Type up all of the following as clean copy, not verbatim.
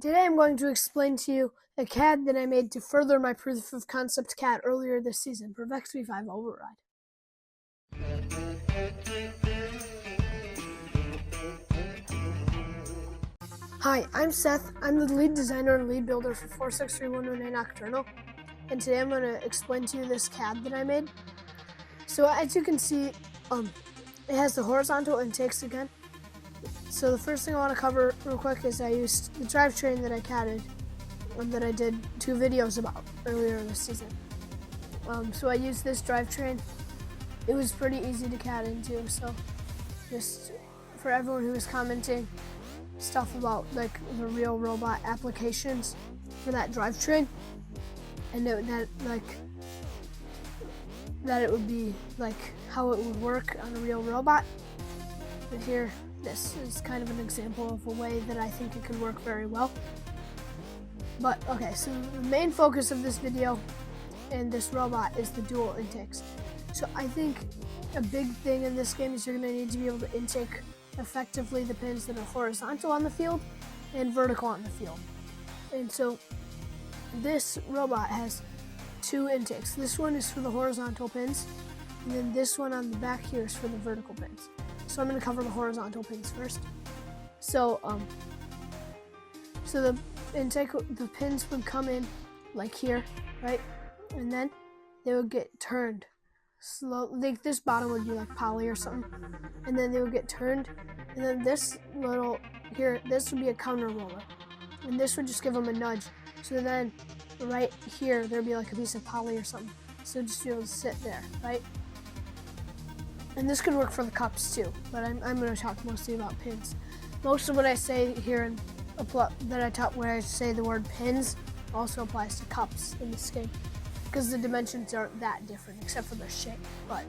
Today I'm going to explain to you a CAD that I made to further my proof of concept CAD earlier this season for Vex V5 Override. Hi, I'm Seth. I'm the lead designer and lead builder for 463119 Nocturnal, and today I'm going to explain to you this CAD that I made. So as you can see, it has the horizontal intakes again. So the first thing I want to cover real quick is I used the drivetrain that I CAD'd, that I did 2 videos about earlier this season. So I used this drivetrain. It was pretty easy to CAD into, so just for everyone who was commenting stuff about like the real robot applications for that drivetrain, and that it would be like how it would work on a real robot. But here, this is kind of an example of a way that I think it could work very well. But okay, so the main focus of this video and this robot is the dual intakes. So I think a big thing in this game is you're going to need to be able to intake effectively the pins that are horizontal on the field and vertical on the field. And so this robot has 2 intakes. This one is for the horizontal pins, and then this one on the back here is for the vertical pins. So I'm going to cover the horizontal pins first. So the intake, the pins would come in like here, right? And then they would get turned slowly. Like this bottom would be like poly or something, and then they would get turned, and then this little here, this would be a counter roller, and this would just give them a nudge. So then right here there'd be like a piece of poly or something, so just be able to sit there, right? And this could work for the cups too, but I'm going to talk mostly about pins. Most of what I say here and that I taught where I say the word pins also applies to cups in this game, because the dimensions aren't that different except for their shape, but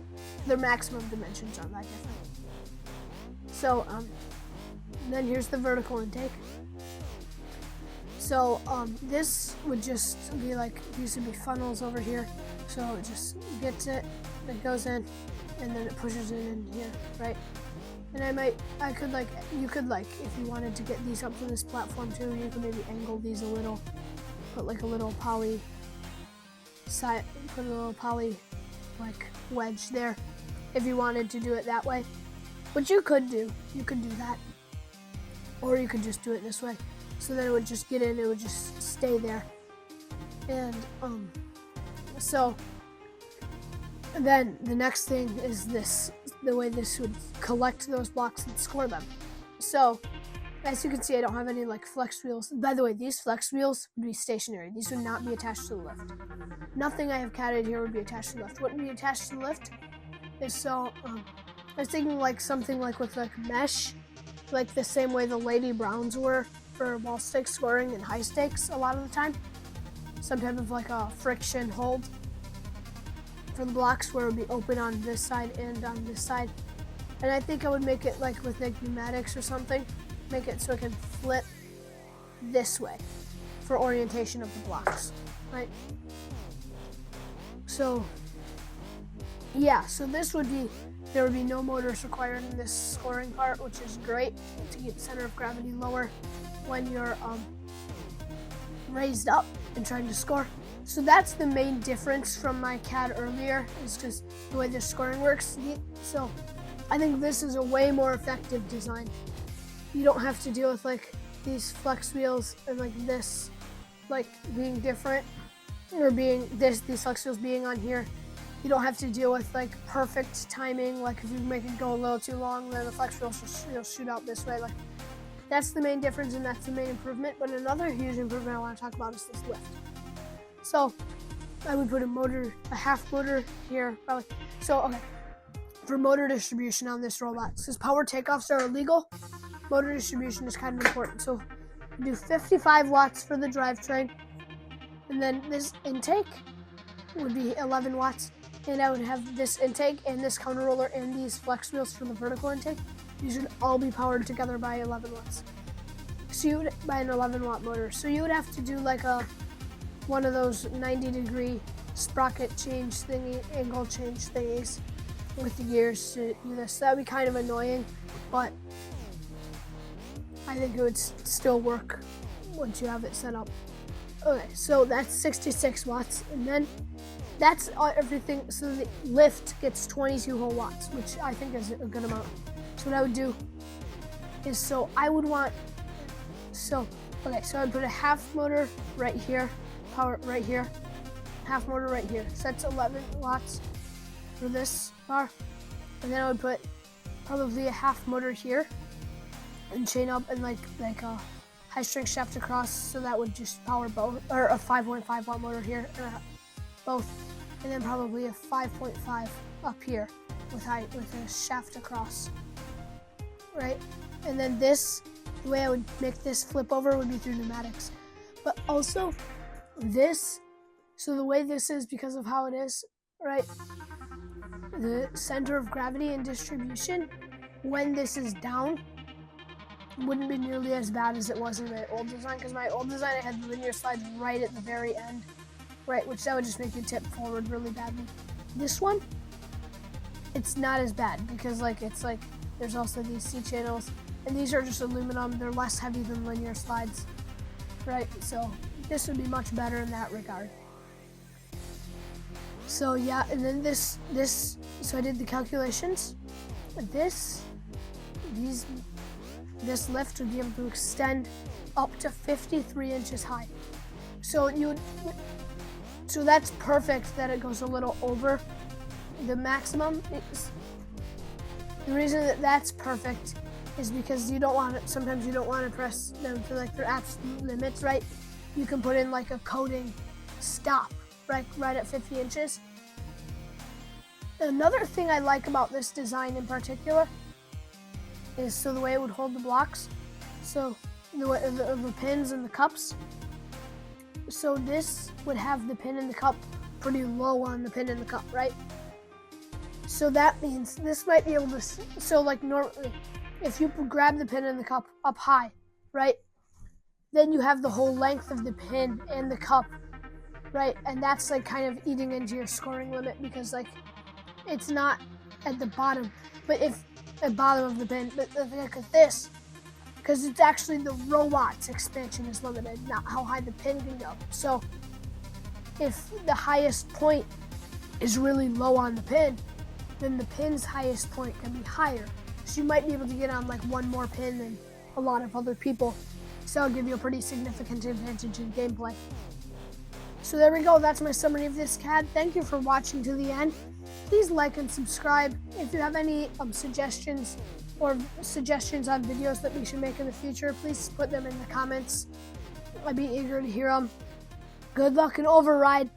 their maximum dimensions aren't that different. So then here's the vertical intake. So this would just be like, these would be funnels over here. So it just gets it goes in, and then it pushes it in here, right? And you could if you wanted to get these up to this platform too, you could maybe angle these a little, put like a little poly like wedge there if you wanted to do it that way, which you could do that, or you could just do it this way, so that it would just get in, it would just stay there. And so then the next thing is the way this would collect those blocks and score them. So as you can see, I don't have any like flex wheels. By the way, these flex wheels would be stationary. These would not be attached to the lift. Nothing I have CAD'd here would be attached to the lift. What would be attached to the lift is I was thinking like something like with like mesh, like the same way the Lady Browns were for wall stakes scoring and high stakes a lot of the time. Some type of like a friction hold for the blocks where it would be open on this side and on this side. And I think I would make it like with like pneumatics or something, make it so it can flip this way for orientation of the blocks, right? So yeah, so there would be no motors required in this scoring part, which is great to get center of gravity lower when you're raised up and trying to score. So that's the main difference from my CAD earlier, is just the way the scoring works. So I think this is a way more effective design. You don't have to deal with like these flex wheels and like this like being different, or being these flex wheels being on here. You don't have to deal with like perfect timing. Like if you make it go a little too long, then the flex wheels will shoot out this way. Like that's the main difference, and that's the main improvement. But another huge improvement I want to talk about is this lift. So I would put a half motor here, probably. So okay, for motor distribution on this robot, since power takeoffs are illegal, motor distribution is kind of important. So do 55 watts for the drivetrain, and then this intake would be 11 watts, and I would have this intake and this counter roller and these flex wheels for the vertical intake. These would all be powered together by 11 watts. So by an 11 watt motor. So you would have to do like one of those 90-degree sprocket change thingy, angle change thingies with the gears to do this. That would be kind of annoying, but I think it would still work once you have it set up. Okay, so that's 66 watts, and then that's everything. So the lift gets 22 whole watts, which I think is a good amount. So what I would do is, I would put a half motor right here, power right here, half motor right here. So that's 11 watts for this bar. And then I would put probably a half motor here and chain up and like a high strength shaft across, so that would just power both, or a 5.5 watt motor here, both, and then probably a 5.5 up here with a shaft across, right? And then this, the way I would make this flip over would be through pneumatics, but also this. So the way this is, because of how it is, right? The center of gravity and distribution, when this is down, wouldn't be nearly as bad as it was in my old design, because my old design I had linear slides right at the very end, right, which that would just make you tip forward really badly. This one, it's not as bad, because there's also these C channels, and these are just aluminum. They're less heavy than linear slides, right? So this would be much better in that regard. So yeah, and then this, so I did the calculations. This lift would be able to extend up to 53 inches high. So that's perfect that it goes a little over the maximum. The reason that that's perfect is because sometimes you don't want to press them to their absolute limits, right? You can put in a coating stop right at 50 inches. Another thing I like about this design in particular is the way it would hold the blocks, so the pins and the cups. So this would have the pin in the cup pretty low on the pin in the cup, right? So that means this might be able to, normally, if you grab the pin in the cup up high, right, then you have the whole length of the pin and the cup, right? And that's kind of eating into your scoring limit, because it's not at the bottom, but if at bottom of the pin, but look at this, because it's actually the robot's expansion is limited, not how high the pin can go. So if the highest point is really low on the pin, then the pin's highest point can be higher. So you might be able to get on one more pin than a lot of other people. So it'll give you a pretty significant advantage in gameplay. So there we go, that's my summary of this CAD. Thank you for watching to the end. Please like and subscribe. If you have any suggestions on videos that we should make in the future, please put them in the comments. I'd be eager to hear them. Good luck and override.